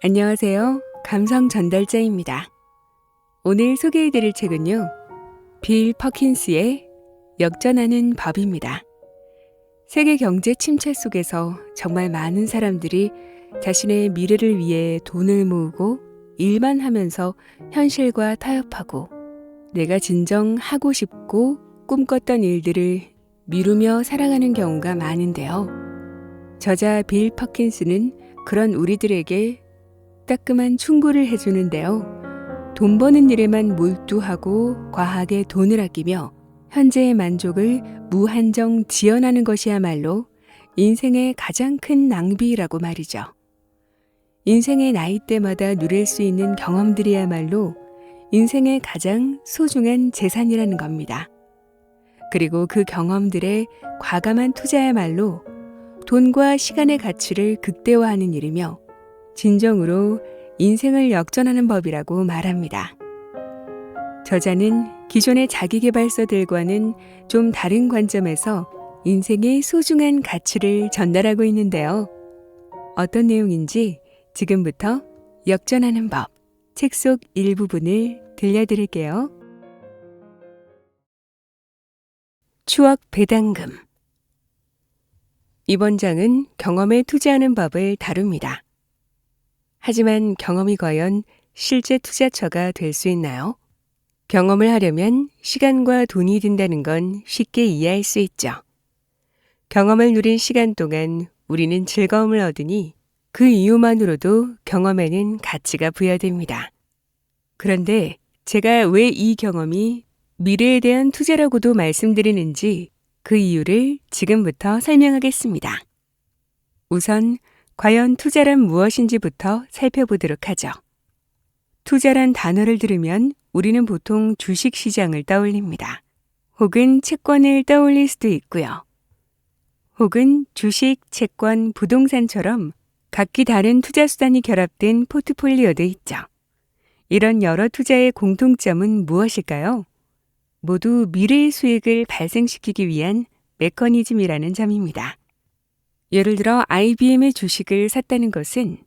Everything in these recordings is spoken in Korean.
안녕하세요. 감성 전달자입니다. 오늘 소개해드릴 책은요, 빌 퍼킨스의 역전하는 법입니다. 세계 경제 침체 속에서 정말 많은 사람들이 자신의 미래를 위해 돈을 모으고 일만 하면서 현실과 타협하고 내가 진정 하고 싶고 꿈꿨던 일들을 미루며 살아가는 경우가 많은데요. 저자 빌 퍼킨스는 그런 우리들에게 따끔한 충고를 해주는데요. 돈 버는 일에만 몰두하고 과하게 돈을 아끼며 현재의 만족을 무한정 지연하는 것이야말로 인생의 가장 큰 낭비라고 말이죠. 인생의 나이대마다 누릴 수 있는 경험들이야말로 인생의 가장 소중한 재산이라는 겁니다. 그리고 그 경험들의 과감한 투자야말로 돈과 시간의 가치를 극대화하는 일이며 진정으로 인생을 역전하는 법이라고 말합니다. 저자는 기존의 자기계발서들과는 좀 다른 관점에서 인생의 소중한 가치를 전달하고 있는데요. 어떤 내용인지 지금부터 역전하는 법, 책 속 일부분을 들려드릴게요. 추억 배당금. 이번 장은 경험에 투자하는 법을 다룹니다. 하지만 경험이 과연 실제 투자처가 될 수 있나요? 경험을 하려면 시간과 돈이 든다는 건 쉽게 이해할 수 있죠. 경험을 누린 시간 동안 우리는 즐거움을 얻으니 그 이유만으로도 경험에는 가치가 부여됩니다. 그런데 제가 왜 이 경험이 미래에 대한 투자라고도 말씀드리는지 그 이유를 지금부터 설명하겠습니다. 우선 과연 투자란 무엇인지부터 살펴보도록 하죠. 투자란 단어를 들으면 우리는 보통 주식시장을 떠올립니다. 혹은 채권을 떠올릴 수도 있고요. 혹은 주식, 채권, 부동산처럼 각기 다른 투자수단이 결합된 포트폴리오도 있죠. 이런 여러 투자의 공통점은 무엇일까요? 모두 미래의 수익을 발생시키기 위한 메커니즘이라는 점입니다. 예를 들어 IBM의 주식을 샀다는 것은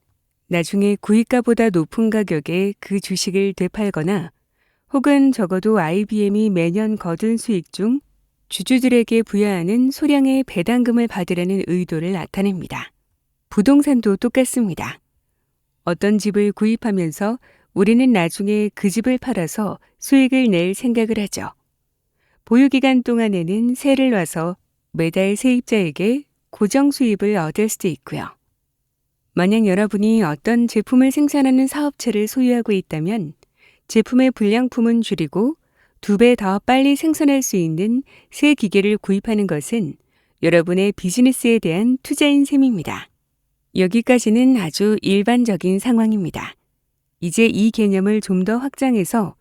나중에 구입가보다 높은 가격에 그 주식을 되팔거나 혹은 적어도 IBM이 매년 거둔 수익 중 주주들에게 부여하는 소량의 배당금을 받으려는 의도를 나타냅니다. 부동산도 똑같습니다. 어떤 집을 구입하면서 우리는 나중에 그 집을 팔아서 수익을 낼 생각을 하죠. 보유기간 동안에는 세를 놔서 매달 세입자에게 고정 수입을 얻을 수도 있고요. 만약 여러분이 어떤 제품을 생산하는 사업체를 소유하고 있다면 제품의 불량품은 줄이고 2배 더 빨리 생산할 수 있는 새 기계를 구입하는 것은 여러분의 비즈니스에 대한 투자인 셈입니다. 여기까지는 아주 일반적인 상황입니다. 이제 이 개념을 좀 더 확장해서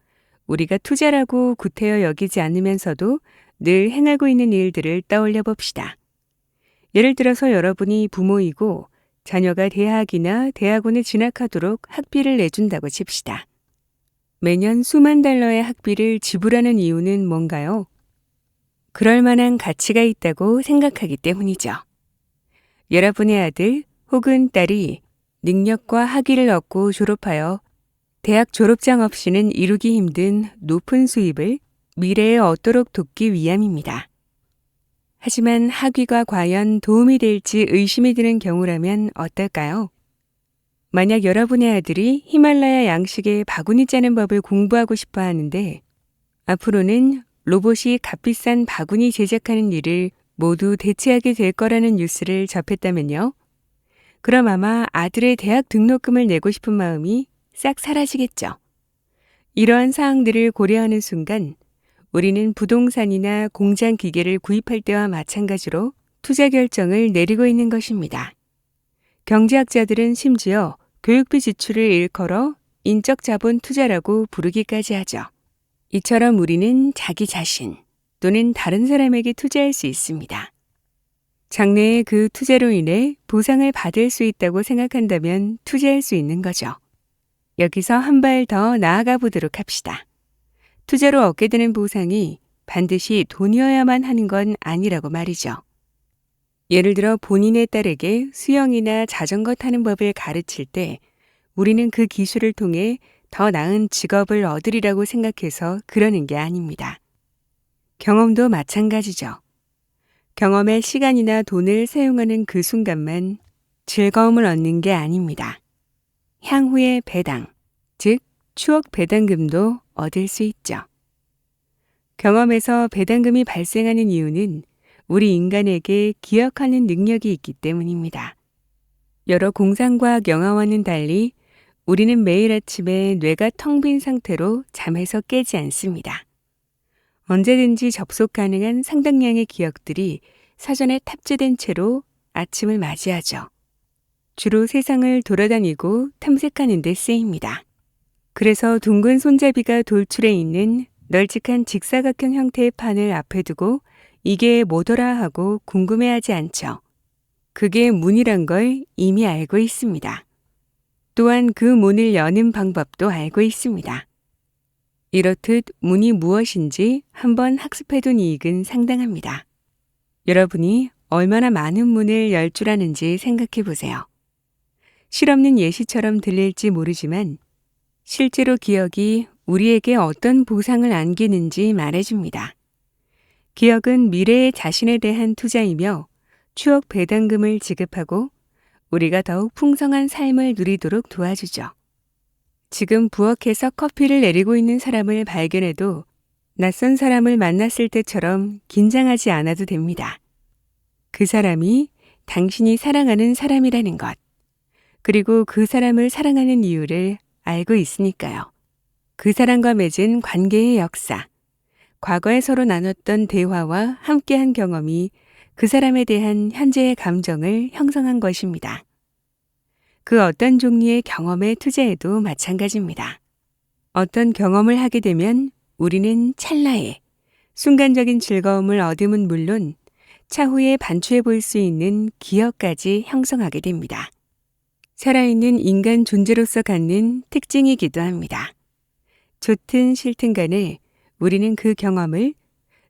우리가 투자라고 구태여 여기지 않으면서도 늘 행하고 있는 일들을 떠올려 봅시다. 예를 들어서 여러분이 부모이고 자녀가 대학이나 대학원에 진학하도록 학비를 내준다고 칩시다. 매년 수만 달러의 학비를 지불하는 이유는 뭔가요? 그럴 만한 가치가 있다고 생각하기 때문이죠. 여러분의 아들 혹은 딸이 능력과 학위를 얻고 졸업하여 대학 졸업장 없이는 이루기 힘든 높은 수입을 미래에 얻도록 돕기 위함입니다. 하지만 학위가 과연 도움이 될지 의심이 드는 경우라면 어떨까요? 만약 여러분의 아들이 히말라야 양식의 바구니 짜는 법을 공부하고 싶어 하는데 앞으로는 로봇이 값비싼 바구니 제작하는 일을 모두 대체하게 될 거라는 뉴스를 접했다면요. 그럼 아마 아들의 대학 등록금을 내고 싶은 마음이 싹 사라지겠죠. 이러한 사항들을 고려하는 순간 우리는 부동산이나 공장 기계를 구입할 때와 마찬가지로 투자 결정을 내리고 있는 것입니다. 경제학자들은 심지어 교육비 지출을 일컬어 인적 자본 투자라고 부르기까지 하죠. 이처럼 우리는 자기 자신 또는 다른 사람에게 투자할 수 있습니다. 장래에 그 투자로 인해 보상을 받을 수 있다고 생각한다면 투자할 수 있는 거죠. 여기서 한 발 더 나아가 보도록 합시다. 투자로 얻게 되는 보상이 반드시 돈이어야만 하는 건 아니라고 말이죠. 예를 들어 본인의 딸에게 수영이나 자전거 타는 법을 가르칠 때 우리는 그 기술을 통해 더 나은 직업을 얻으리라고 생각해서 그러는 게 아닙니다. 경험도 마찬가지죠. 경험에 시간이나 돈을 사용하는 그 순간만 즐거움을 얻는 게 아닙니다. 향후의 배당, 즉 추억 배당금도 얻을 수 있죠. 경험에서 배당금이 발생하는 이유는 우리 인간에게 기억하는 능력이 있기 때문입니다. 여러 공상과학 영화와는 달리 우리는 매일 아침에 뇌가 텅 빈 상태로 잠에서 깨지 않습니다. 언제든지 접속 가능한 상당량의 기억들이 사전에 탑재된 채로 아침을 맞이하죠. 주로 세상을 돌아다니고 탐색하는 데 쓰입니다. 그래서 둥근 손잡이가 돌출해 있는 널찍한 직사각형 형태의 판을 앞에 두고 이게 뭐더라 하고 궁금해하지 않죠. 그게 문이란 걸 이미 알고 있습니다. 또한 그 문을 여는 방법도 알고 있습니다. 이렇듯 문이 무엇인지 한번 학습해둔 이익은 상당합니다. 여러분이 얼마나 많은 문을 열 줄 아는지 생각해 보세요. 실없는 예시처럼 들릴지 모르지만 실제로 기억이 우리에게 어떤 보상을 안기는지 말해줍니다. 기억은 미래의 자신에 대한 투자이며 추억 배당금을 지급하고 우리가 더욱 풍성한 삶을 누리도록 도와주죠. 지금 부엌에서 커피를 내리고 있는 사람을 발견해도 낯선 사람을 만났을 때처럼 긴장하지 않아도 됩니다. 그 사람이 당신이 사랑하는 사람이라는 것, 그리고 그 사람을 사랑하는 이유를 알고 있으니까요. 그 사람과 맺은 관계의 역사, 과거에 서로 나눴던 대화와 함께한 경험이 그 사람에 대한 현재의 감정을 형성한 것입니다. 그 어떤 종류의 경험에 투자해도 마찬가지입니다. 어떤 경험을 하게 되면 우리는 찰나에 순간적인 즐거움을 얻음은 물론 차후에 반추해 볼 수 있는 기억까지 형성하게 됩니다. 살아있는 인간 존재로서 갖는 특징이기도 합니다. 좋든 싫든 간에 우리는 그 경험을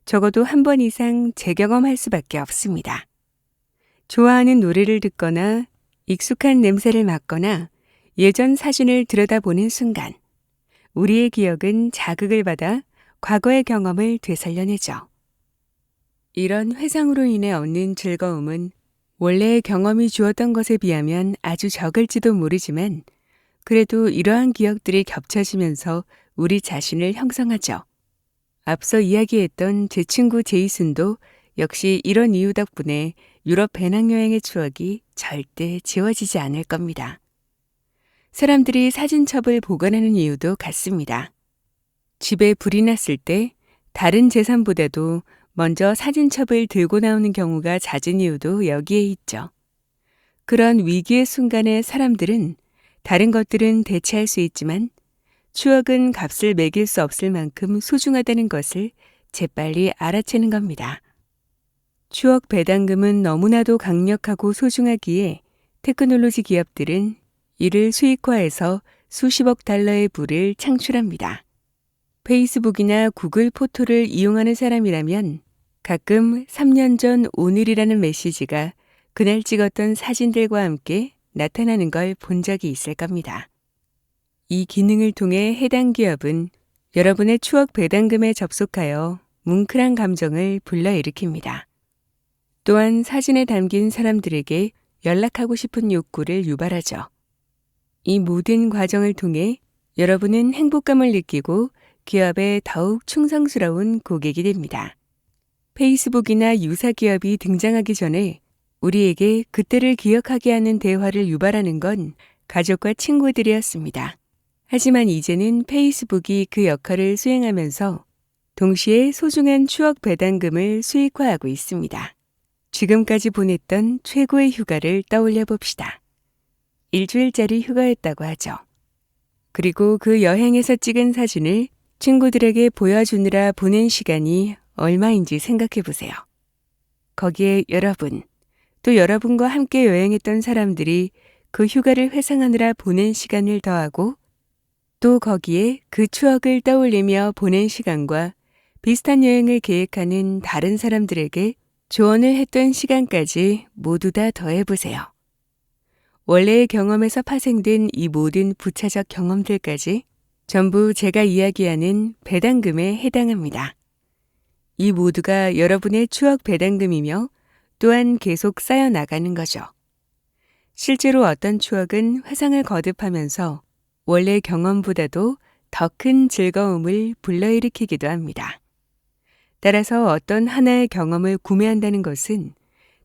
적어도 한 번 이상 재경험할 수밖에 없습니다. 좋아하는 노래를 듣거나 익숙한 냄새를 맡거나 예전 사진을 들여다보는 순간 우리의 기억은 자극을 받아 과거의 경험을 되살려내죠. 이런 회상으로 인해 얻는 즐거움은 원래의 경험이 주었던 것에 비하면 아주 적을지도 모르지만 그래도 이러한 기억들이 겹쳐지면서 우리 자신을 형성하죠. 앞서 이야기했던 제 친구 제이슨도 역시 이런 이유 덕분에 유럽 배낭여행의 추억이 절대 지워지지 않을 겁니다. 사람들이 사진첩을 보관하는 이유도 같습니다. 집에 불이 났을 때 다른 재산보다도 먼저 사진첩을 들고 나오는 경우가 잦은 이유도 여기에 있죠. 그런 위기의 순간에 사람들은 다른 것들은 대체할 수 있지만 추억은 값을 매길 수 없을 만큼 소중하다는 것을 재빨리 알아채는 겁니다. 추억 배당금은 너무나도 강력하고 소중하기에 테크놀로지 기업들은 이를 수익화해서 수십억 달러의 부를 창출합니다. 페이스북이나 구글 포토를 이용하는 사람이라면 가끔 3년 전 오늘이라는 메시지가 그날 찍었던 사진들과 함께 나타나는 걸 본 적이 있을 겁니다. 이 기능을 통해 해당 기업은 여러분의 추억 배당금에 접속하여 뭉클한 감정을 불러일으킵니다. 또한 사진에 담긴 사람들에게 연락하고 싶은 욕구를 유발하죠. 이 모든 과정을 통해 여러분은 행복감을 느끼고 기업에 더욱 충성스러운 고객이 됩니다. 페이스북이나 유사 기업이 등장하기 전에 우리에게 그때를 기억하게 하는 대화를 유발하는 건 가족과 친구들이었습니다. 하지만 이제는 페이스북이 그 역할을 수행하면서 동시에 소중한 추억 배당금을 수익화하고 있습니다. 지금까지 보냈던 최고의 휴가를 떠올려 봅시다. 일주일짜리 휴가였다고 하죠. 그리고 그 여행에서 찍은 사진을 친구들에게 보여주느라 보낸 시간이 얼마인지 생각해 보세요. 거기에 여러분, 또 여러분과 함께 여행했던 사람들이 그 휴가를 회상하느라 보낸 시간을 더하고 또 거기에 그 추억을 떠올리며 보낸 시간과 비슷한 여행을 계획하는 다른 사람들에게 조언을 했던 시간까지 모두 다 더해보세요. 원래의 경험에서 파생된 이 모든 부차적 경험들까지 전부 제가 이야기하는 배당금에 해당합니다. 이 모두가 여러분의 추억 배당금이며 또한 계속 쌓여 나가는 거죠. 실제로 어떤 추억은 회상을 거듭하면서 원래 경험보다도 더 큰 즐거움을 불러일으키기도 합니다. 따라서 어떤 하나의 경험을 구매한다는 것은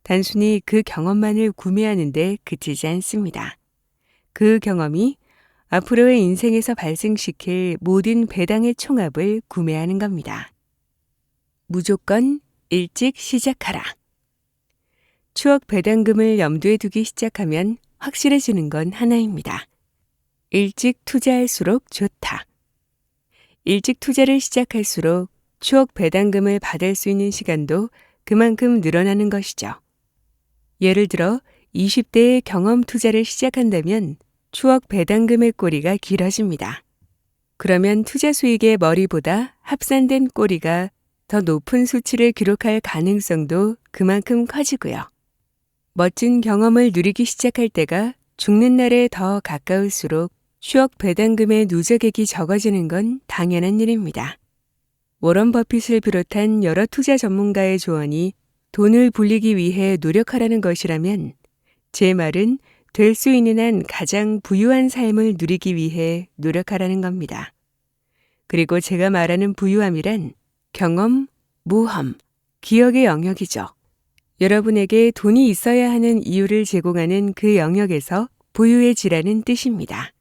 단순히 그 경험만을 구매하는 데 그치지 않습니다. 그 경험이 앞으로의 인생에서 발생시킬 모든 배당의 총합을 구매하는 겁니다. 무조건 일찍 시작하라. 추억 배당금을 염두에 두기 시작하면 확실해지는 건 하나입니다. 일찍 투자할수록 좋다. 일찍 투자를 시작할수록 추억 배당금을 받을 수 있는 시간도 그만큼 늘어나는 것이죠. 예를 들어 20대에 경험 투자를 시작한다면 추억 배당금의 꼬리가 길어집니다. 그러면 투자 수익의 머리보다 합산된 꼬리가 더 높은 수치를 기록할 가능성도 그만큼 커지고요. 멋진 경험을 누리기 시작할 때가 죽는 날에 더 가까울수록 추억 배당금의 누적액이 적어지는 건 당연한 일입니다. 워런 버핏을 비롯한 여러 투자 전문가의 조언이 돈을 불리기 위해 노력하라는 것이라면 제 말은 될 수 있는 한 가장 부유한 삶을 누리기 위해 노력하라는 겁니다. 그리고 제가 말하는 부유함이란 경험, 모험, 기억의 영역이죠. 여러분에게 돈이 있어야 하는 이유를 제공하는 그 영역에서 부유해지라는 뜻입니다.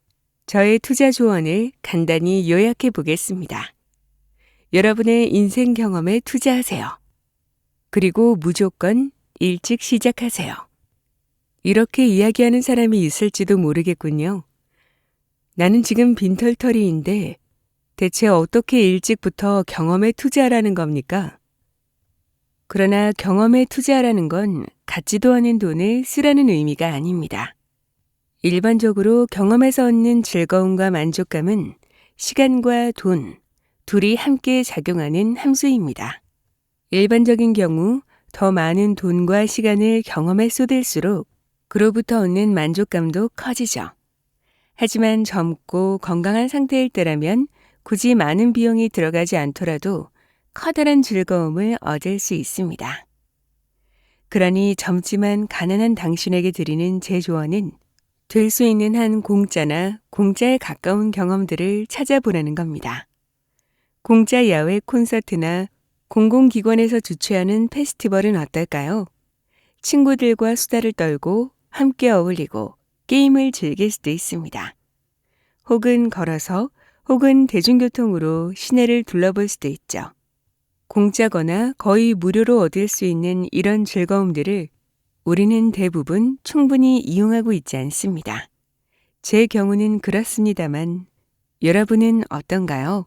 저의 투자 조언을 간단히 요약해 보겠습니다. 여러분의 인생 경험에 투자하세요. 그리고 무조건 일찍 시작하세요. 이렇게 이야기하는 사람이 있을지도 모르겠군요. 나는 지금 빈털터리인데 대체 어떻게 일찍부터 경험에 투자하라는 겁니까? 그러나 경험에 투자하라는 건 같지도 않은 돈을 쓰라는 의미가 아닙니다. 일반적으로 경험에서 얻는 즐거움과 만족감은 시간과 돈, 둘이 함께 작용하는 함수입니다. 일반적인 경우 더 많은 돈과 시간을 경험에 쏟을수록 그로부터 얻는 만족감도 커지죠. 하지만 젊고 건강한 상태일 때라면 굳이 많은 비용이 들어가지 않더라도 커다란 즐거움을 얻을 수 있습니다. 그러니 젊지만 가난한 당신에게 드리는 제 조언은 될 수 있는 한 공짜나 공짜에 가까운 경험들을 찾아보라는 겁니다. 공짜 야외 콘서트나 공공기관에서 주최하는 페스티벌은 어떨까요? 친구들과 수다를 떨고 함께 어울리고 게임을 즐길 수도 있습니다. 혹은 걸어서 혹은 대중교통으로 시내를 둘러볼 수도 있죠. 공짜거나 거의 무료로 얻을 수 있는 이런 즐거움들을 우리는 대부분 충분히 이용하고 있지 않습니다. 제 경우는 그렇습니다만 여러분은 어떤가요?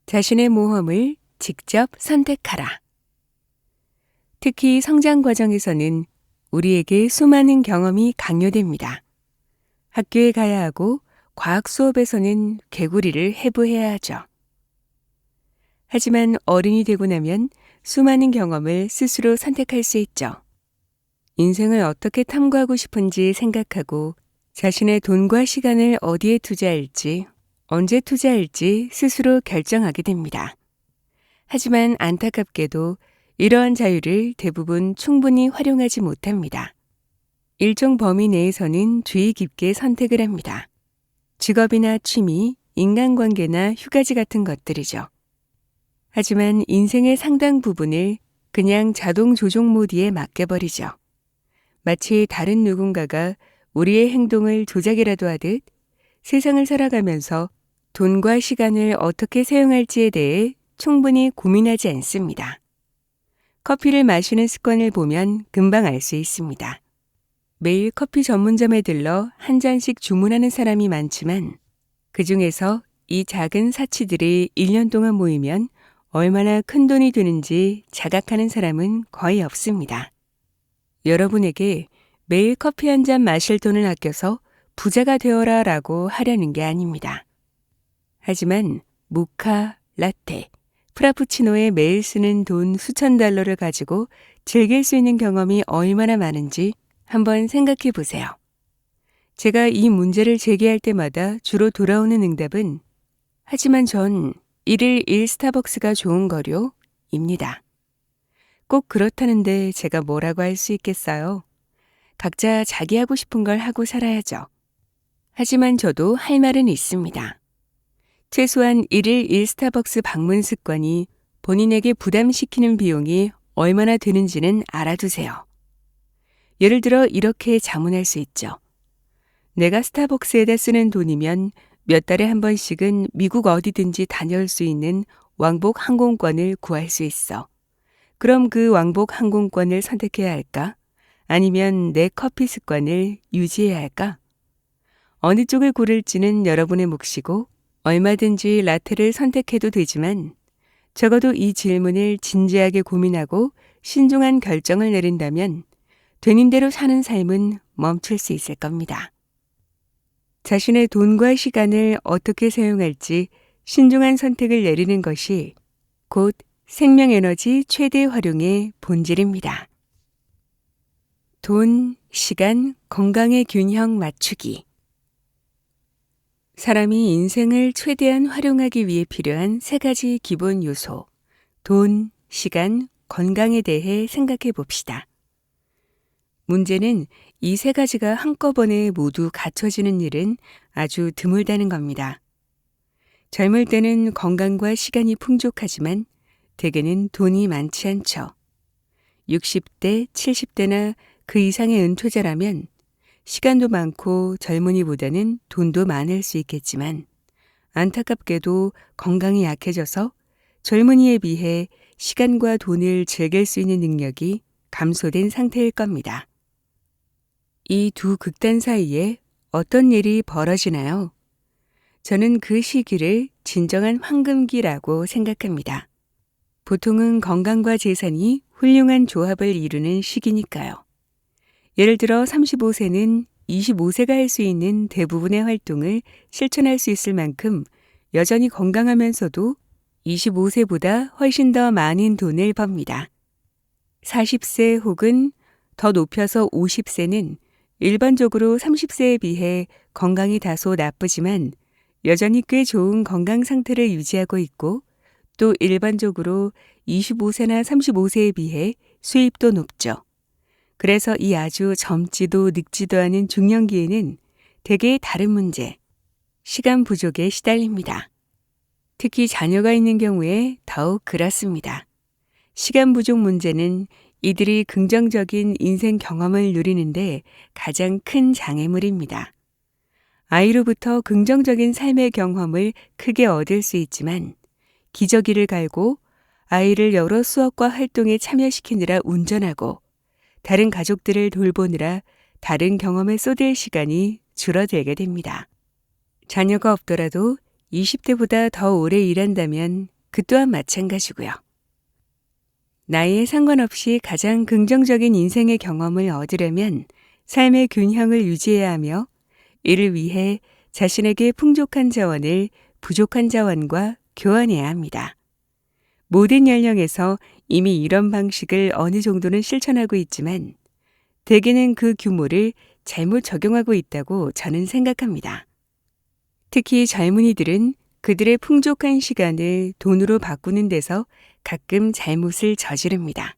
자신의 모험을 직접 선택하라. 특히 성장 과정에서는 우리에게 수많은 경험이 강요됩니다. 학교에 가야 하고 과학 수업에서는 개구리를 해부해야 하죠. 하지만 어른이 되고 나면 수많은 경험을 스스로 선택할 수 있죠. 인생을 어떻게 탐구하고 싶은지 생각하고 자신의 돈과 시간을 어디에 투자할지, 언제 투자할지 스스로 결정하게 됩니다. 하지만 안타깝게도 이러한 자유를 대부분 충분히 활용하지 못합니다. 일정 범위 내에서는 주의 깊게 선택을 합니다. 직업이나 취미, 인간관계나 휴가지 같은 것들이죠. 하지만 인생의 상당 부분을 그냥 자동 조종 모드에 맡겨버리죠. 마치 다른 누군가가 우리의 행동을 조작이라도 하듯 세상을 살아가면서 돈과 시간을 어떻게 사용할지에 대해 충분히 고민하지 않습니다. 커피를 마시는 습관을 보면 금방 알 수 있습니다. 매일 커피 전문점에 들러 한 잔씩 주문하는 사람이 많지만 그 중에서 이 작은 사치들이 1년 동안 모이면 얼마나 큰 돈이 되는지 자각하는 사람은 거의 없습니다. 여러분에게 매일 커피 한 잔 마실 돈을 아껴서 부자가 되어라 라고 하려는 게 아닙니다. 하지만 모카, 라떼, 프라푸치노에 매일 쓰는 돈 수천 달러를 가지고 즐길 수 있는 경험이 얼마나 많은지 한번 생각해 보세요. 제가 이 문제를 제기할 때마다 주로 돌아오는 응답은 하지만 전 1일 1 스타벅스가 좋은 거요? 입니다. 꼭 그렇다는데 제가 뭐라고 할 수 있겠어요? 각자 자기 하고 싶은 걸 하고 살아야죠. 하지만 저도 할 말은 있습니다. 최소한 1일 1 스타벅스 방문 습관이 본인에게 부담시키는 비용이 얼마나 드는지는 알아두세요. 예를 들어 이렇게 자문할 수 있죠. 내가 스타벅스에다 쓰는 돈이면 몇 달에 한 번씩은 미국 어디든지 다녀올 수 있는 왕복 항공권을 구할 수 있어. 그럼 그 왕복 항공권을 선택해야 할까? 아니면 내 커피 습관을 유지해야 할까? 어느 쪽을 고를지는 여러분의 몫이고 얼마든지 라테를 선택해도 되지만 적어도 이 질문을 진지하게 고민하고 신중한 결정을 내린다면 되는 대로 사는 삶은 멈출 수 있을 겁니다. 자신의 돈과 시간을 어떻게 사용할지 신중한 선택을 내리는 것이 곧 생명에너지 최대 활용의 본질입니다. 돈, 시간, 건강의 균형 맞추기. 사람이 인생을 최대한 활용하기 위해 필요한 세 가지 기본 요소, 돈, 시간, 건강에 대해 생각해 봅시다. 문제는 이 세 가지가 한꺼번에 모두 갖춰지는 일은 아주 드물다는 겁니다. 젊을 때는 건강과 시간이 풍족하지만 대개는 돈이 많지 않죠. 60대, 70대나 그 이상의 은퇴자라면 시간도 많고 젊은이보다는 돈도 많을 수 있겠지만 안타깝게도 건강이 약해져서 젊은이에 비해 시간과 돈을 즐길 수 있는 능력이 감소된 상태일 겁니다. 이 두 극단 사이에 어떤 일이 벌어지나요? 저는 그 시기를 진정한 황금기라고 생각합니다. 보통은 건강과 재산이 훌륭한 조합을 이루는 시기니까요. 예를 들어 35세는 25세가 할 수 있는 대부분의 활동을 실천할 수 있을 만큼 여전히 건강하면서도 25세보다 훨씬 더 많은 돈을 법니다. 40세 혹은 더 높여서 50세는 일반적으로 30세에 비해 건강이 다소 나쁘지만 여전히 꽤 좋은 건강 상태를 유지하고 있고 또 일반적으로 25세나 35세에 비해 수입도 높죠. 그래서 이 아주 젊지도 늙지도 않은 중년기에는 대개 다른 문제, 시간 부족에 시달립니다. 특히 자녀가 있는 경우에 더욱 그렇습니다. 시간 부족 문제는 이들이 긍정적인 인생 경험을 누리는데 가장 큰 장애물입니다. 아이로부터 긍정적인 삶의 경험을 크게 얻을 수 있지만 기저귀를 갈고 아이를 여러 수업과 활동에 참여시키느라 운전하고 다른 가족들을 돌보느라 다른 경험에 쏟을 시간이 줄어들게 됩니다. 자녀가 없더라도 20대보다 더 오래 일한다면 그 또한 마찬가지고요. 나이에 상관없이 가장 긍정적인 인생의 경험을 얻으려면 삶의 균형을 유지해야 하며 이를 위해 자신에게 풍족한 자원을 부족한 자원과 교환해야 합니다. 모든 연령에서 이미 이런 방식을 어느 정도는 실천하고 있지만 대개는 그 규모를 잘못 적용하고 있다고 저는 생각합니다. 특히 젊은이들은 그들의 풍족한 시간을 돈으로 바꾸는 데서 가끔 잘못을 저지릅니다.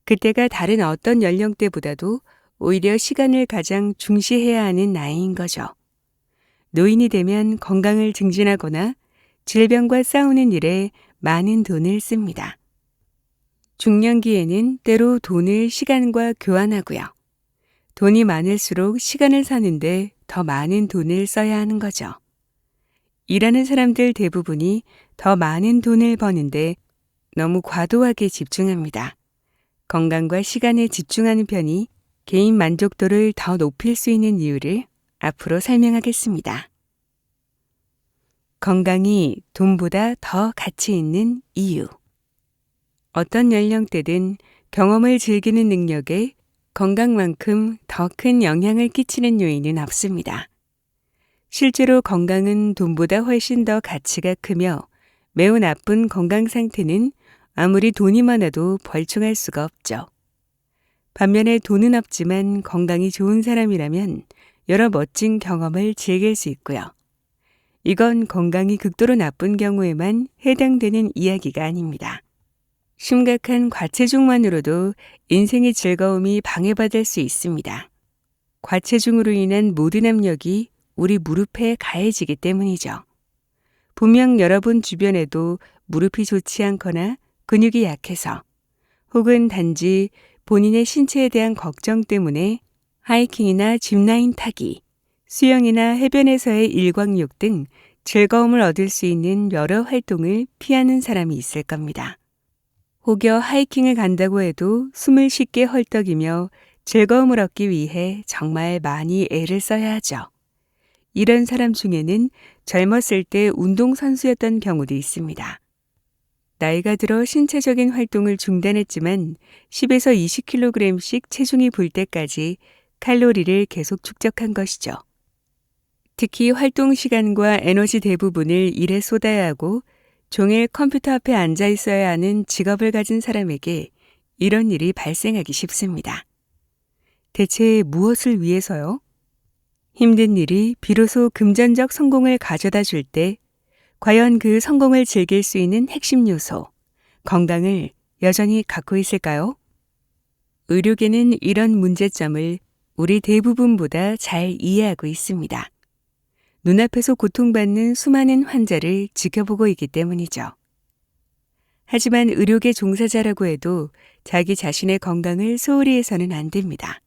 그때가 다른 어떤 연령대보다도 오히려 시간을 가장 중시해야 하는 나이인 거죠. 노인이 되면 건강을 증진하거나 질병과 싸우는 일에 많은 돈을 씁니다. 중년기에는 때로 돈을 시간과 교환하고요. 돈이 많을수록 시간을 사는데 더 많은 돈을 써야 하는 거죠. 일하는 사람들 대부분이 더 많은 돈을 버는데 너무 과도하게 집중합니다. 건강과 시간에 집중하는 편이 개인 만족도를 더 높일 수 있는 이유를 앞으로 설명하겠습니다. 건강이 돈보다 더 가치 있는 이유. 어떤 연령대든 경험을 즐기는 능력에 건강만큼 더 큰 영향을 끼치는 요인은 없습니다. 실제로 건강은 돈보다 훨씬 더 가치가 크며 매우 나쁜 건강 상태는 아무리 돈이 많아도 벌충할 수가 없죠. 반면에 돈은 없지만 건강이 좋은 사람이라면 여러 멋진 경험을 즐길 수 있고요. 이건 건강이 극도로 나쁜 경우에만 해당되는 이야기가 아닙니다. 심각한 과체중만으로도 인생의 즐거움이 방해받을 수 있습니다. 과체중으로 인한 모든 압력이 우리 무릎에 가해지기 때문이죠. 분명 여러분 주변에도 무릎이 좋지 않거나 근육이 약해서 혹은 단지 본인의 신체에 대한 걱정 때문에 하이킹이나 짚라인 타기, 수영이나 해변에서의 일광욕 등 즐거움을 얻을 수 있는 여러 활동을 피하는 사람이 있을 겁니다. 혹여 하이킹을 간다고 해도 숨을 쉽게 헐떡이며 즐거움을 얻기 위해 정말 많이 애를 써야 하죠. 이런 사람 중에는 젊었을 때 운동선수였던 경우도 있습니다. 나이가 들어 신체적인 활동을 중단했지만 10에서 20kg씩 체중이 불 때까지 칼로리를 계속 축적한 것이죠. 특히 활동 시간과 에너지 대부분을 일에 쏟아야 하고 종일 컴퓨터 앞에 앉아 있어야 하는 직업을 가진 사람에게 이런 일이 발생하기 쉽습니다. 대체 무엇을 위해서요? 힘든 일이 비로소 금전적 성공을 가져다 줄 때 과연 그 성공을 즐길 수 있는 핵심 요소, 건강을 여전히 갖고 있을까요? 의료계는 이런 문제점을 우리 대부분보다 잘 이해하고 있습니다. 눈앞에서 고통받는 수많은 환자를 지켜보고 있기 때문이죠. 하지만 의료계 종사자라고 해도 자기 자신의 건강을 소홀히 해서는 안 됩니다.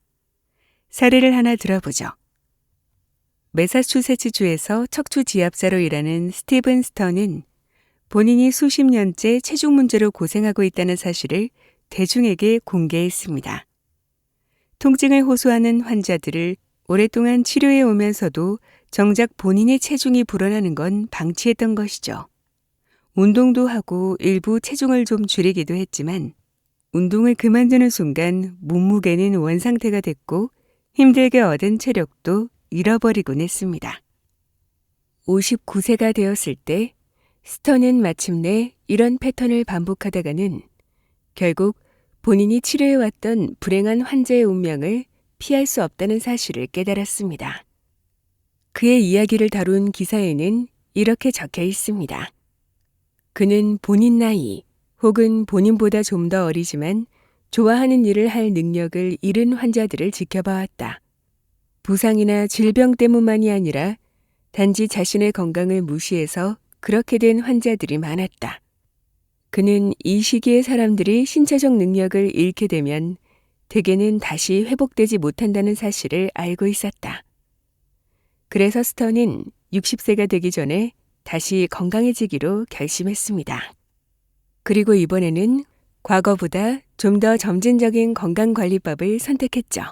사례를 하나 들어보죠. 매사추세츠주에서 척추지압사로 일하는 스티븐 스턴은 본인이 수십 년째 체중 문제로 고생하고 있다는 사실을 대중에게 공개했습니다. 통증을 호소하는 환자들을 오랫동안 치료해 오면서도 정작 본인의 체중이 불어나는 건 방치했던 것이죠. 운동도 하고 일부 체중을 좀 줄이기도 했지만 운동을 그만두는 순간 몸무게는 원상태가 됐고 힘들게 얻은 체력도 잃어버리곤 했습니다. 59세가 되었을 때 스턴은 마침내 이런 패턴을 반복하다가는 결국 본인이 치료해왔던 불행한 환자의 운명을 피할 수 없다는 사실을 깨달았습니다. 그의 이야기를 다룬 기사에는 이렇게 적혀 있습니다. 그는 본인 나이 혹은 본인보다 좀 더 어리지만 좋아하는 일을 할 능력을 잃은 환자들을 지켜봐왔다. 부상이나 질병 때문만이 아니라 단지 자신의 건강을 무시해서 그렇게 된 환자들이 많았다. 그는 이 시기에 사람들이 신체적 능력을 잃게 되면 대개는 다시 회복되지 못한다는 사실을 알고 있었다. 그래서 스턴은 60세가 되기 전에 다시 건강해지기로 결심했습니다. 그리고 이번에는 과거보다 좀 더 점진적인 건강관리법을 선택했죠.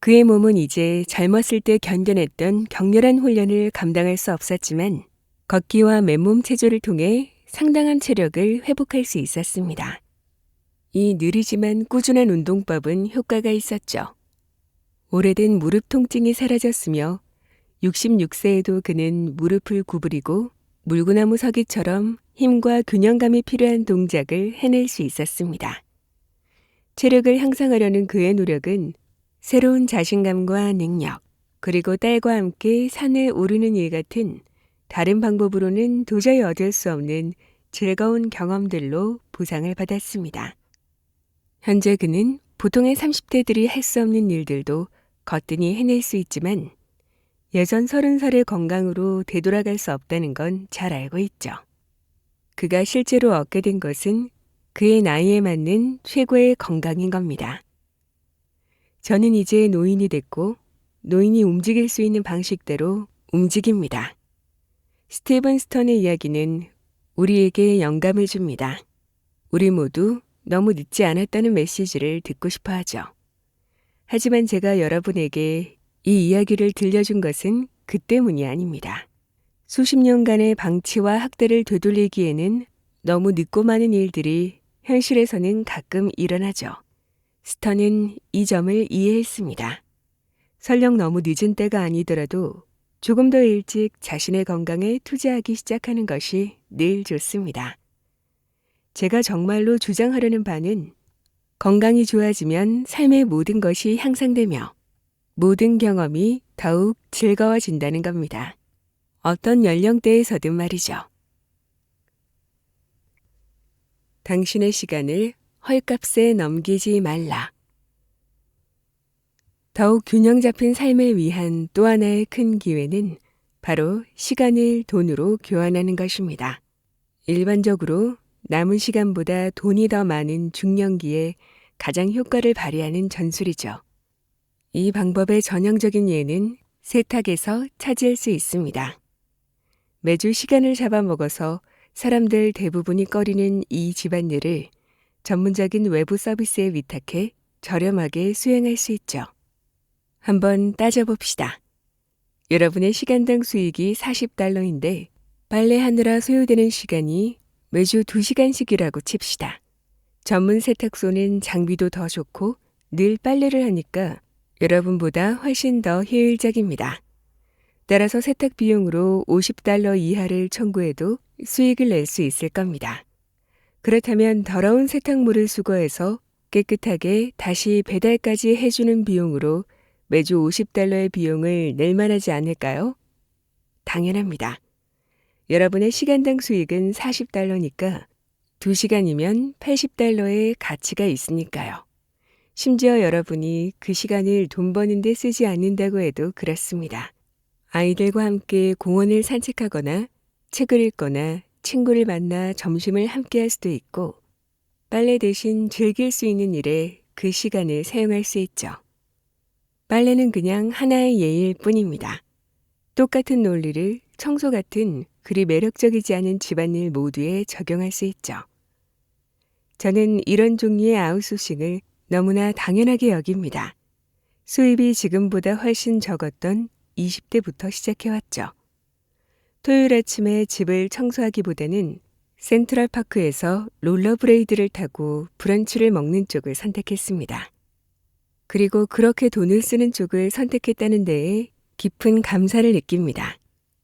그의 몸은 이제 젊었을 때 견뎌냈던 격렬한 훈련을 감당할 수 없었지만 걷기와 맨몸 체조를 통해 상당한 체력을 회복할 수 있었습니다. 이 느리지만 꾸준한 운동법은 효과가 있었죠. 오래된 무릎 통증이 사라졌으며 66세에도 그는 무릎을 구부리고 물구나무 서기처럼 힘과 균형감이 필요한 동작을 해낼 수 있었습니다. 체력을 향상하려는 그의 노력은 새로운 자신감과 능력, 그리고 딸과 함께 산을 오르는 일 같은 다른 방법으로는 도저히 얻을 수 없는 즐거운 경험들로 보상을 받았습니다. 현재 그는 보통의 30대들이 할 수 없는 일들도 거뜬히 해낼 수 있지만 예전 30살의 건강으로 되돌아갈 수 없다는 건 잘 알고 있죠. 그가 실제로 얻게 된 것은 그의 나이에 맞는 최고의 건강인 겁니다. 저는 이제 노인이 됐고 노인이 움직일 수 있는 방식대로 움직입니다. 스티븐 스턴의 이야기는 우리에게 영감을 줍니다. 우리 모두 너무 늦지 않았다는 메시지를 듣고 싶어 하죠. 하지만 제가 여러분에게 이 이야기를 들려준 것은 그 때문이 아닙니다. 수십 년간의 방치와 학대를 되돌리기에는 너무 늦고 많은 일들이 현실에서는 가끔 일어나죠. 스턴은 이 점을 이해했습니다. 설령 너무 늦은 때가 아니더라도 조금 더 일찍 자신의 건강에 투자하기 시작하는 것이 늘 좋습니다. 제가 정말로 주장하려는 바는 건강이 좋아지면 삶의 모든 것이 향상되며 모든 경험이 더욱 즐거워진다는 겁니다. 어떤 연령대에서든 말이죠. 당신의 시간을 헐값에 넘기지 말라. 더욱 균형 잡힌 삶을 위한 또 하나의 큰 기회는 바로 시간을 돈으로 교환하는 것입니다. 일반적으로 남은 시간보다 돈이 더 많은 중년기에 가장 효과를 발휘하는 전술이죠. 이 방법의 전형적인 예는 세탁에서 찾을 수 있습니다. 매주 시간을 잡아먹어서 사람들 대부분이 꺼리는 이 집안일을 전문적인 외부 서비스에 위탁해 저렴하게 수행할 수 있죠. 한번 따져봅시다. 여러분의 시간당 수익이 $40인데 빨래하느라 소요되는 시간이 매주 2시간씩이라고 칩시다. 전문 세탁소는 장비도 더 좋고 늘 빨래를 하니까 여러분보다 훨씬 더 효율적입니다. 따라서 세탁 비용으로 $50 이하를 청구해도 수익을 낼 수 있을 겁니다. 그렇다면 더러운 세탁물을 수거해서 깨끗하게 다시 배달까지 해주는 비용으로 매주 $50의 비용을 낼 만하지 않을까요? 당연합니다. 여러분의 시간당 수익은 $40니까 2시간이면 $80의 가치가 있으니까요. 심지어 여러분이 그 시간을 돈 버는 데 쓰지 않는다고 해도 그렇습니다. 아이들과 함께 공원을 산책하거나 책을 읽거나 친구를 만나 점심을 함께 할 수도 있고 빨래 대신 즐길 수 있는 일에 그 시간을 사용할 수 있죠. 빨래는 그냥 하나의 예일 뿐입니다. 똑같은 논리를 청소 같은 그리 매력적이지 않은 집안일 모두에 적용할 수 있죠. 저는 이런 종류의 아웃소싱을 너무나 당연하게 여깁니다. 수입이 지금보다 훨씬 적었던 20대부터 시작해왔죠. 토요일 아침에 집을 청소하기보다는 센트럴파크에서 롤러브레이드를 타고 브런치를 먹는 쪽을 선택했습니다. 그리고 그렇게 돈을 쓰는 쪽을 선택했다는 데에 깊은 감사를 느낍니다.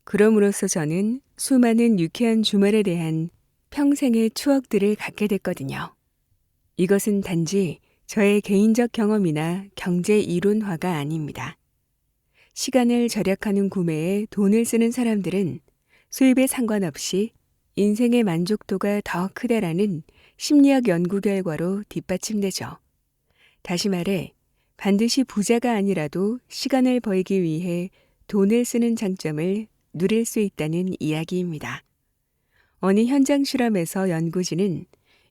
그럼으로써 저는 수많은 유쾌한 주말에 대한 평생의 추억들을 갖게 됐거든요. 이것은 단지 저의 개인적 경험이나 경제 이론화가 아닙니다. 시간을 절약하는 구매에 돈을 쓰는 사람들은 수입에 상관없이 인생의 만족도가 더 크다라는 심리학 연구 결과로 뒷받침되죠. 다시 말해 반드시 부자가 아니라도 시간을 벌기 위해 돈을 쓰는 장점을 누릴 수 있다는 이야기입니다. 어느 현장 실험에서 연구진은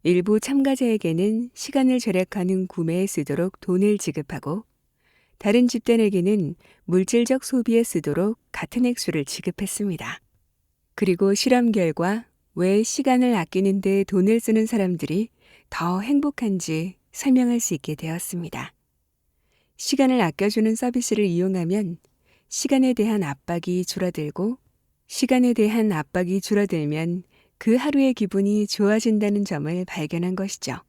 일부 참가자에게는 시간을 절약하는 구매에 쓰도록 돈을 지급하고 다른 집단에게는 물질적 소비에 쓰도록 같은 액수를 지급했습니다. 그리고 실험 결과 왜 시간을 아끼는 데 돈을 쓰는 사람들이 더 행복한지 설명할 수 있게 되었습니다. 시간을 아껴주는 서비스를 이용하면 시간에 대한 압박이 줄어들고 시간에 대한 압박이 줄어들면 그 하루의 기분이 좋아진다는 점을 발견한 것이죠.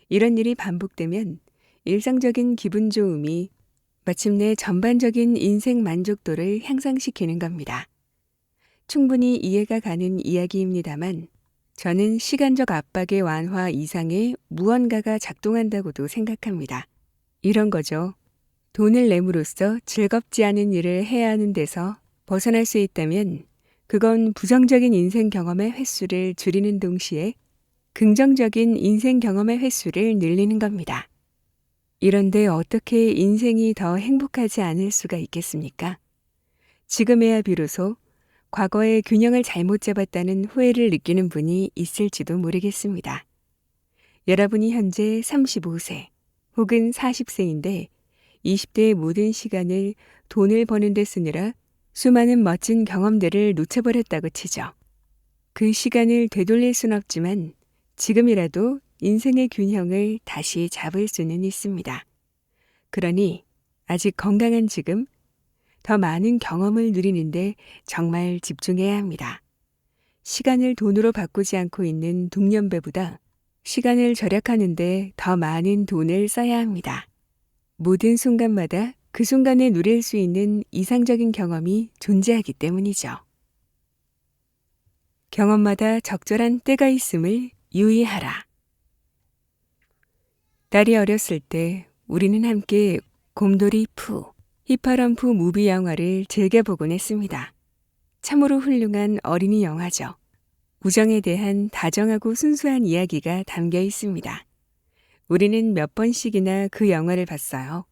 이런 일이 반복되면 일상적인 기분 좋음이 마침내 전반적인 인생 만족도를 향상시키는 겁니다. 충분히 이해가 가는 이야기입니다만 저는 시간적 압박의 완화 이상의 무언가가 작동한다고도 생각합니다. 이런 거죠. 돈을 내므로써 즐겁지 않은 일을 해야 하는 데서 벗어날 수 있다면 그건 부정적인 인생 경험의 횟수를 줄이는 동시에 긍정적인 인생 경험의 횟수를 늘리는 겁니다. 이런데 어떻게 인생이 더 행복하지 않을 수가 있겠습니까? 지금에야 비로소 과거의 균형을 잘못 잡았다는 후회를 느끼는 분이 있을지도 모르겠습니다. 여러분이 현재 35세 혹은 40세인데 20대의 모든 시간을 돈을 버는 데 쓰느라 수많은 멋진 경험들을 놓쳐버렸다고 치죠. 그 시간을 되돌릴 순 없지만 지금이라도 인생의 균형을 다시 잡을 수는 있습니다. 그러니 아직 건강한 지금 더 많은 경험을 누리는데 정말 집중해야 합니다. 시간을 돈으로 바꾸지 않고 있는 동년배보다 시간을 절약하는데 더 많은 돈을 써야 합니다. 모든 순간마다 그 순간에 누릴 수 있는 이상적인 경험이 존재하기 때문이죠. 경험마다 적절한 때가 있음을 유의하라. 딸이 어렸을 때 우리는 함께 곰돌이 푸, 히퍼럼프 무비 영화를 즐겨보곤 했습니다. 참으로 훌륭한 어린이 영화죠. 우정에 대한 다정하고 순수한 이야기가 담겨 있습니다. 우리는 몇 번씩이나 그 영화를 봤어요.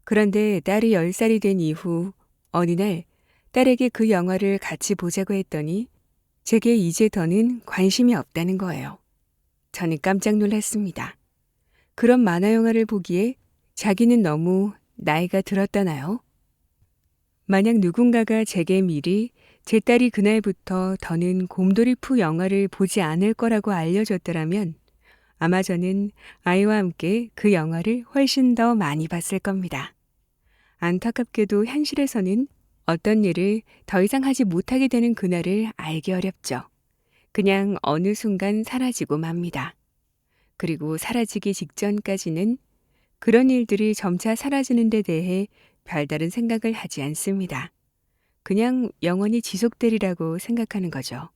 그런데 딸이 10살이 된 이후 어느 날 딸에게 그 영화를 같이 보자고 했더니 제게 이제 더는 관심이 없다는 거예요. 저는 깜짝 놀랐습니다. 그런 만화 영화를 보기에 자기는 너무 나이가 들었다나요? 만약 누군가가 제게 미리 제 딸이 그날부터 더는 곰돌이푸 영화를 보지 않을 거라고 알려줬더라면 아마 저는 아이와 함께 그 영화를 훨씬 더 많이 봤을 겁니다. 안타깝게도 현실에서는 어떤 일을 더 이상 하지 못하게 되는 그날을 알기 어렵죠. 그냥 어느 순간 사라지고 맙니다. 그리고 사라지기 직전까지는 그런 일들이 점차 사라지는 데 대해 별다른 생각을 하지 않습니다. 그냥 영원히 지속되리라고 생각하는 거죠.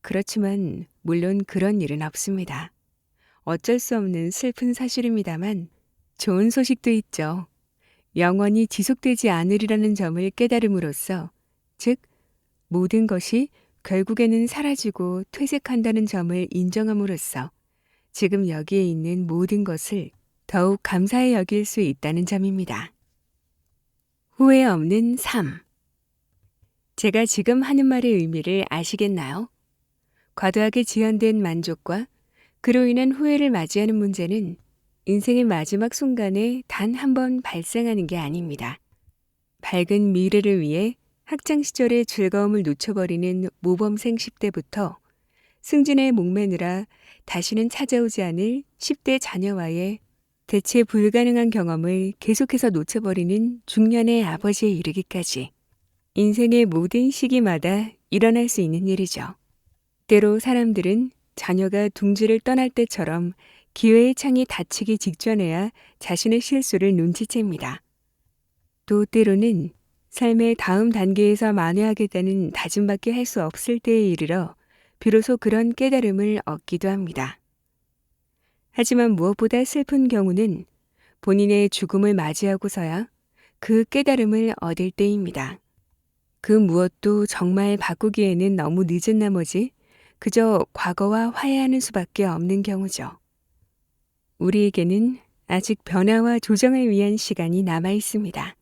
그렇지만 물론 그런 일은 없습니다. 어쩔 수 없는 슬픈 사실입니다만 좋은 소식도 있죠. 영원히 지속되지 않으리라는 점을 깨달음으로써, 즉 모든 것이 결국에는 사라지고 퇴색한다는 점을 인정함으로써 지금 여기에 있는 모든 것을 더욱 감사히 여길 수 있다는 점입니다. 후회 없는 삶. 제가 지금 하는 말의 의미를 아시겠나요? 과도하게 지연된 만족과 그로 인한 후회를 맞이하는 문제는 인생의 마지막 순간에 단 한 번 발생하는 게 아닙니다. 밝은 미래를 위해 학창시절의 즐거움을 놓쳐버리는 모범생 10대부터 승진에 목매느라 다시는 찾아오지 않을 10대 자녀와의 대체 불가능한 경험을 계속해서 놓쳐버리는 중년의 아버지에 이르기까지 인생의 모든 시기마다 일어날 수 있는 일이죠. 때로 사람들은 자녀가 둥지를 떠날 때처럼 기회의 창이 닫히기 직전에야 자신의 실수를 눈치챕니다. 또 때로는 삶의 다음 단계에서 만회하겠다는 다짐밖에 할 수 없을 때에 이르러 비로소 그런 깨달음을 얻기도 합니다. 하지만 무엇보다 슬픈 경우는 본인의 죽음을 맞이하고서야 그 깨달음을 얻을 때입니다. 그 무엇도 정말 바꾸기에는 너무 늦은 나머지 그저 과거와 화해하는 수밖에 없는 경우죠. 우리에게는 아직 변화와 조정을 위한 시간이 남아 있습니다.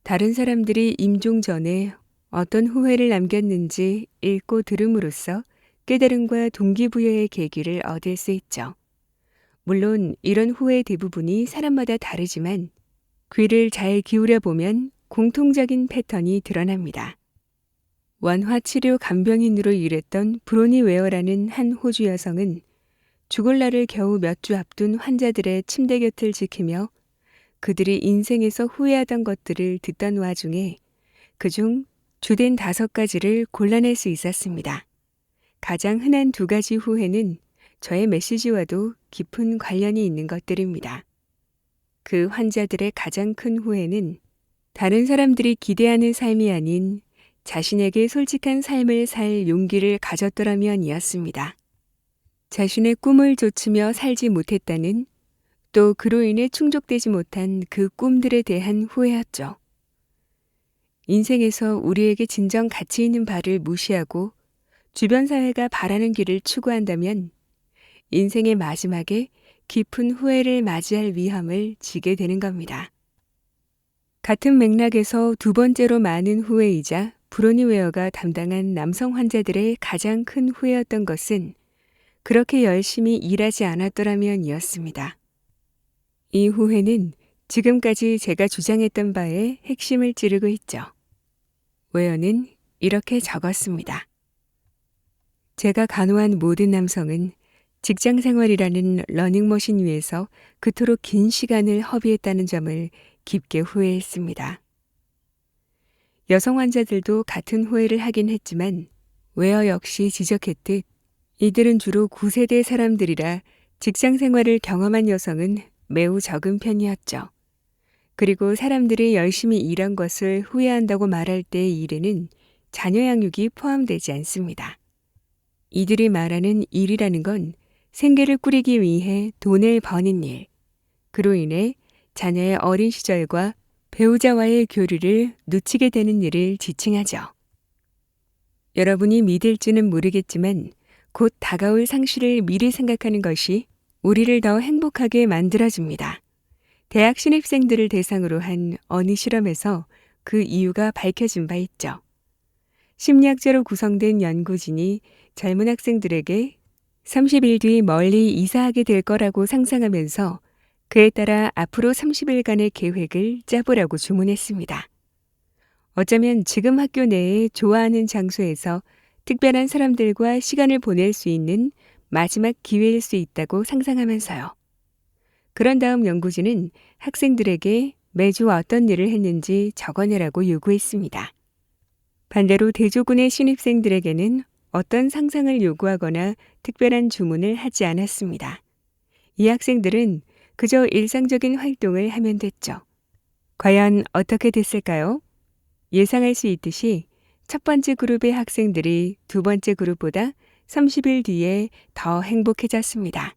다른 사람들이 임종 전에 어떤 후회를 남겼는지 읽고 들음으로써 깨달음과 동기부여의 계기를 얻을 수 있죠. 물론 이런 후회 대부분이 사람마다 다르지만 귀를 잘 기울여 보면 공통적인 패턴이 드러납니다. 원화치료 간병인으로 일했던 브로니 웨어라는 한 호주 여성은 죽을 날을 겨우 몇 주 앞둔 환자들의 침대 곁을 지키며 그들이 인생에서 후회하던 것들을 듣던 와중에 그중 주된 5가지를 골라낼 수 있었습니다. 가장 흔한 2가지 후회는 저의 메시지와도 깊은 관련이 있는 것들입니다. 그 환자들의 가장 큰 후회는 다른 사람들이 기대하는 삶이 아닌 자신에게 솔직한 삶을 살 용기를 가졌더라면이었습니다. 자신의 꿈을 좇으며 살지 못했다는, 또 그로 인해 충족되지 못한 그 꿈들에 대한 후회였죠. 인생에서 우리에게 진정 가치 있는 바를 무시하고 주변 사회가 바라는 길을 추구한다면 인생의 마지막에 깊은 후회를 맞이할 위험을 지게 되는 겁니다. 같은 맥락에서 2번째로 많은 후회이자 브로니 웨어가 담당한 남성 환자들의 가장 큰 후회였던 것은 그렇게 열심히 일하지 않았더라면이었습니다. 이 후회는 지금까지 제가 주장했던 바의 핵심을 찌르고 있죠. 웨어는 이렇게 적었습니다. 제가 간호한 모든 남성은 직장 생활이라는 러닝머신 위에서 그토록 긴 시간을 허비했다는 점을 깊게 후회했습니다. 여성 환자들도 같은 후회를 하긴 했지만 웨어 역시 지적했듯 이들은 주로 9세대 사람들이라 직장 생활을 경험한 여성은 매우 적은 편이었죠. 그리고 사람들이 열심히 일한 것을 후회한다고 말할 때의 일에는 자녀 양육이 포함되지 않습니다. 이들이 말하는 일이라는 건 생계를 꾸리기 위해 돈을 버는 일, 그로 인해 자녀의 어린 시절과 배우자와의 교류를 놓치게 되는 일을 지칭하죠. 여러분이 믿을지는 모르겠지만 곧 다가올 상실을 미리 생각하는 것이 우리를 더 행복하게 만들어줍니다. 대학 신입생들을 대상으로 한 어느 실험에서 그 이유가 밝혀진 바 있죠. 심리학자로 구성된 연구진이 젊은 학생들에게 30일 뒤 멀리 이사하게 될 거라고 상상하면서 그에 따라 앞으로 30일간의 계획을 짜보라고 주문했습니다. 어쩌면 지금 학교 내에 좋아하는 장소에서 특별한 사람들과 시간을 보낼 수 있는 마지막 기회일 수 있다고 상상하면서요. 그런 다음 연구진은 학생들에게 매주 어떤 일을 했는지 적어내라고 요구했습니다. 반대로 대조군의 신입생들에게는 어떤 상상을 요구하거나 특별한 주문을 하지 않았습니다. 이 학생들은 그저 일상적인 활동을 하면 됐죠. 과연 어떻게 됐을까요? 예상할 수 있듯이 첫 번째 그룹의 학생들이 두 번째 그룹보다 30일 뒤에 더 행복해졌습니다.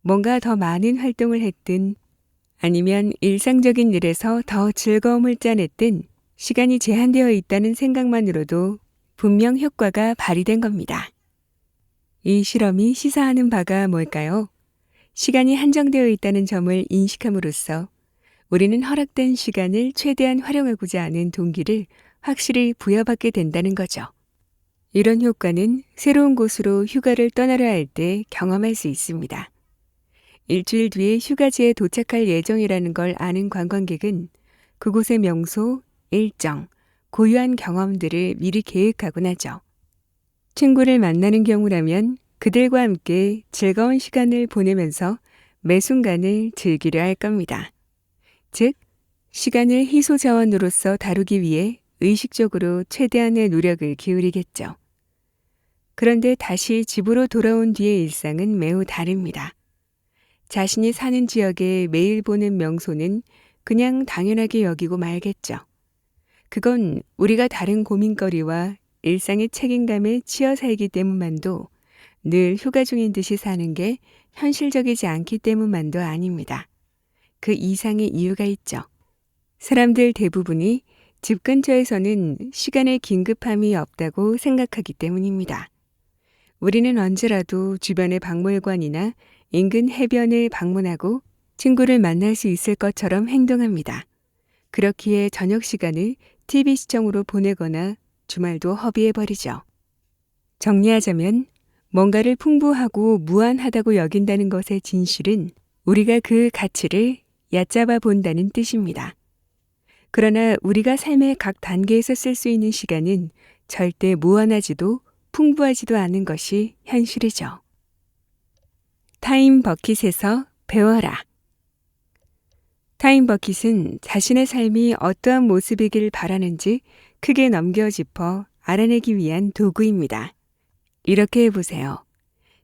뭔가 더 많은 활동을 했든 아니면 일상적인 일에서 더 즐거움을 짜냈든 시간이 제한되어 있다는 생각만으로도 분명 효과가 발휘된 겁니다. 이 실험이 시사하는 바가 뭘까요? 시간이 한정되어 있다는 점을 인식함으로써 우리는 허락된 시간을 최대한 활용하고자 하는 동기를 확실히 부여받게 된다는 거죠. 이런 효과는 새로운 곳으로 휴가를 떠나려 할 때 경험할 수 있습니다. 일주일 뒤에 휴가지에 도착할 예정이라는 걸 아는 관광객은 그곳의 명소, 일정, 고유한 경험들을 미리 계획하곤 하죠. 친구를 만나는 경우라면 그들과 함께 즐거운 시간을 보내면서 매 순간을 즐기려 할 겁니다. 즉, 시간을 희소 자원으로서 다루기 위해 의식적으로 최대한의 노력을 기울이겠죠. 그런데 다시 집으로 돌아온 뒤의 일상은 매우 다릅니다. 자신이 사는 지역에 매일 보는 명소는 그냥 당연하게 여기고 말겠죠. 그건 우리가 다른 고민거리와 일상의 책임감에 치여 살기 때문만도 늘 휴가 중인 듯이 사는 게 현실적이지 않기 때문만도 아닙니다. 그 이상의 이유가 있죠. 사람들 대부분이 집 근처에서는 시간의 긴급함이 없다고 생각하기 때문입니다. 우리는 언제라도 주변의 박물관이나 인근 해변을 방문하고 친구를 만날 수 있을 것처럼 행동합니다. 그렇기에 저녁 시간을 TV 시청으로 보내거나 주말도 허비해버리죠. 정리하자면 뭔가를 풍부하고 무한하다고 여긴다는 것의 진실은 우리가 그 가치를 얕잡아 본다는 뜻입니다. 그러나 우리가 삶의 각 단계에서 쓸 수 있는 시간은 절대 무한하지도 풍부하지도 않은 것이 현실이죠. 타임 버킷에서 배워라. 타임 버킷은 자신의 삶이 어떠한 모습이길 바라는지 크게 넘겨 짚어 알아내기 위한 도구입니다. 이렇게 해보세요.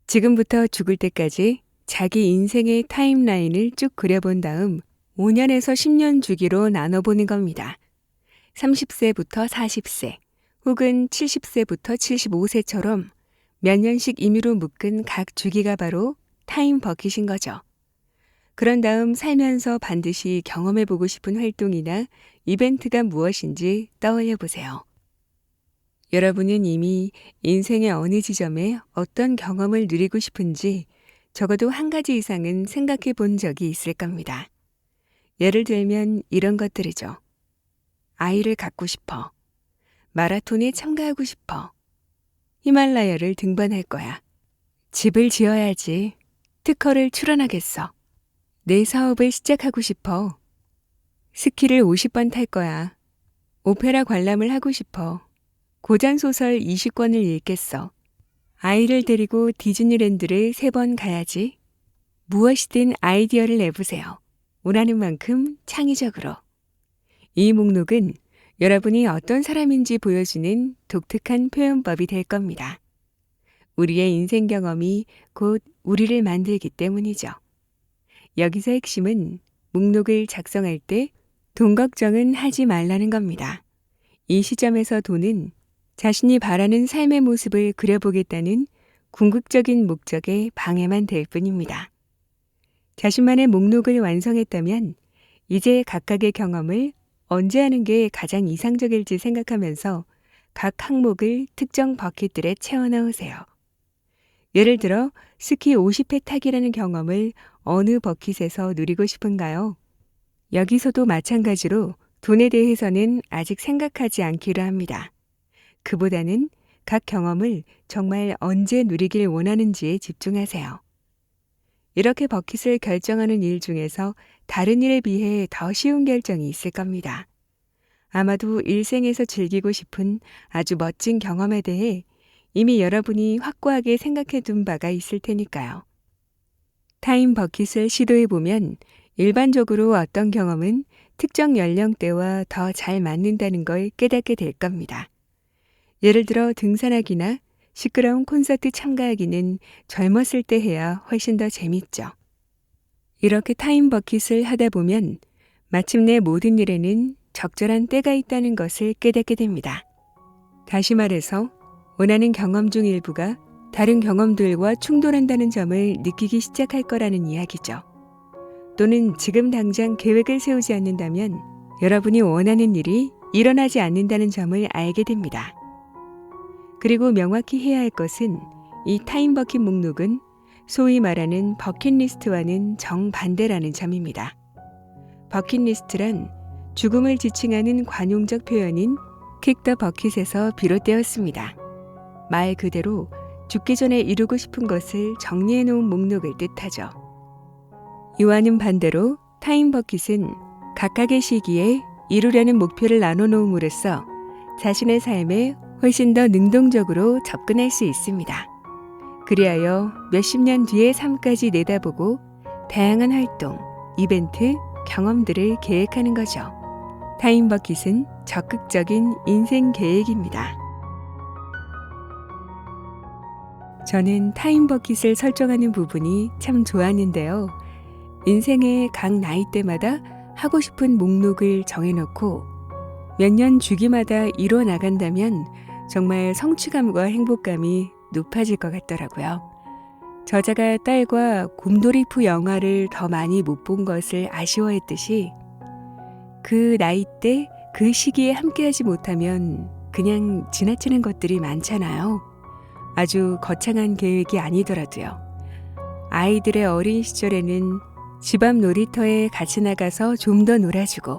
지금부터 죽을 때까지 자기 인생의 타임라인을 쭉 그려본 다음 5년에서 10년 주기로 나눠보는 겁니다. 30세부터 40세 혹은 70세부터 75세처럼 몇 년씩 임의로 묶은 각 주기가 바로 타임 버킷인 거죠. 그런 다음 살면서 반드시 경험해보고 싶은 활동이나 이벤트가 무엇인지 떠올려 보세요. 여러분은 이미 인생의 어느 지점에 어떤 경험을 누리고 싶은지 적어도 한 가지 이상은 생각해 본 적이 있을 겁니다. 예를 들면 이런 것들이죠. 아이를 갖고 싶어. 마라톤에 참가하고 싶어. 히말라야를 등반할 거야. 집을 지어야지. 특허를 출원하겠어. 내 사업을 시작하고 싶어. 스키를 50번 탈 거야. 오페라 관람을 하고 싶어. 고전소설 20권을 읽겠어. 아이를 데리고 디즈니랜드를 3번 가야지. 무엇이든 아이디어를 내보세요. 원하는 만큼 창의적으로. 이 목록은 여러분이 어떤 사람인지 보여주는 독특한 표현법이 될 겁니다. 우리의 인생 경험이 곧 우리를 만들기 때문이죠. 여기서 핵심은 목록을 작성할 때 돈 걱정은 하지 말라는 겁니다. 이 시점에서 돈은 자신이 바라는 삶의 모습을 그려보겠다는 궁극적인 목적에 방해만 될 뿐입니다. 자신만의 목록을 완성했다면 이제 각각의 경험을 언제 하는 게 가장 이상적일지 생각하면서 각 항목을 특정 버킷들에 채워 넣으세요. 예를 들어 스키 50회 타기라는 경험을 어느 버킷에서 누리고 싶은가요? 여기서도 마찬가지로 돈에 대해서는 아직 생각하지 않기로 합니다. 그보다는 각 경험을 정말 언제 누리길 원하는지에 집중하세요. 이렇게 버킷을 결정하는 일 중에서 다른 일에 비해 더 쉬운 결정이 있을 겁니다. 아마도 일생에서 즐기고 싶은 아주 멋진 경험에 대해 이미 여러분이 확고하게 생각해 둔 바가 있을 테니까요. 타임 버킷을 시도해 보면 일반적으로 어떤 경험은 특정 연령대와 더 잘 맞는다는 걸 깨닫게 될 겁니다. 예를 들어 등산하기나 시끄러운 콘서트 참가하기는 젊었을 때 해야 훨씬 더 재밌죠. 이렇게 타임 버킷을 하다 보면 마침내 모든 일에는 적절한 때가 있다는 것을 깨닫게 됩니다. 다시 말해서 원하는 경험 중 일부가 다른 경험들과 충돌한다는 점을 느끼기 시작할 거라는 이야기죠. 또는 지금 당장 계획을 세우지 않는다면 여러분이 원하는 일이 일어나지 않는다는 점을 알게 됩니다. 그리고 명확히 해야 할 것은 이 타임 버킷 목록은 소위 말하는 버킷리스트와는 정반대라는 점입니다. 버킷리스트란 죽음을 지칭하는 관용적 표현인 킥 더 버킷에서 비롯되었습니다. 말 그대로 죽기 전에 이루고 싶은 것을 정리해 놓은 목록을 뜻하죠. 이와는 반대로 타임 버킷은 각각의 시기에 이루려는 목표를 나눠 놓음으로써 자신의 삶에 훨씬 더 능동적으로 접근할 수 있습니다. 그리하여 몇십 년 뒤의 삶까지 내다보고 다양한 활동, 이벤트, 경험들을 계획하는 거죠. 타임 버킷은 적극적인 인생 계획입니다. 저는 타임 버킷을 설정하는 부분이 참 좋았는데요. 인생의 각 나이대마다 하고 싶은 목록을 정해놓고 몇 년 주기마다 이뤄 나간다면 정말 성취감과 행복감이 높아질 것 같더라고요. 저자가 딸과 곰돌이푸 영화를 더 많이 못 본 것을 아쉬워했듯이 그 나이 때 그 시기에 함께하지 못하면 그냥 지나치는 것들이 많잖아요. 아주 거창한 계획이 아니더라도요. 아이들의 어린 시절에는 집 앞 놀이터에 같이 나가서 좀 더 놀아주고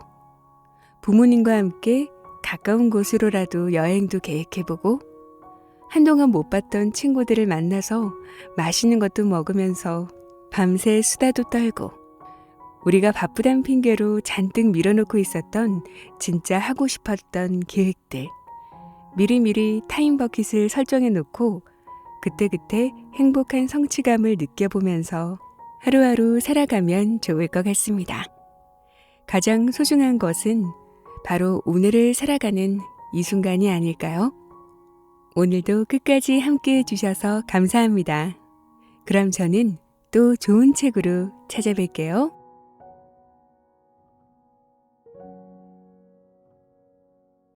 부모님과 함께 가까운 곳으로라도 여행도 계획해보고 한동안 못 봤던 친구들을 만나서 맛있는 것도 먹으면서 밤새 수다도 떨고 우리가 바쁘단 핑계로 잔뜩 밀어놓고 있었던 진짜 하고 싶었던 계획들 미리미리 타임 버킷을 설정해 놓고 그때그때 행복한 성취감을 느껴보면서 하루하루 살아가면 좋을 것 같습니다. 가장 소중한 것은 바로 오늘을 살아가는 이 순간이 아닐까요? 오늘도 끝까지 함께 해주셔서 감사합니다. 그럼 저는 또 좋은 책으로 찾아뵐게요.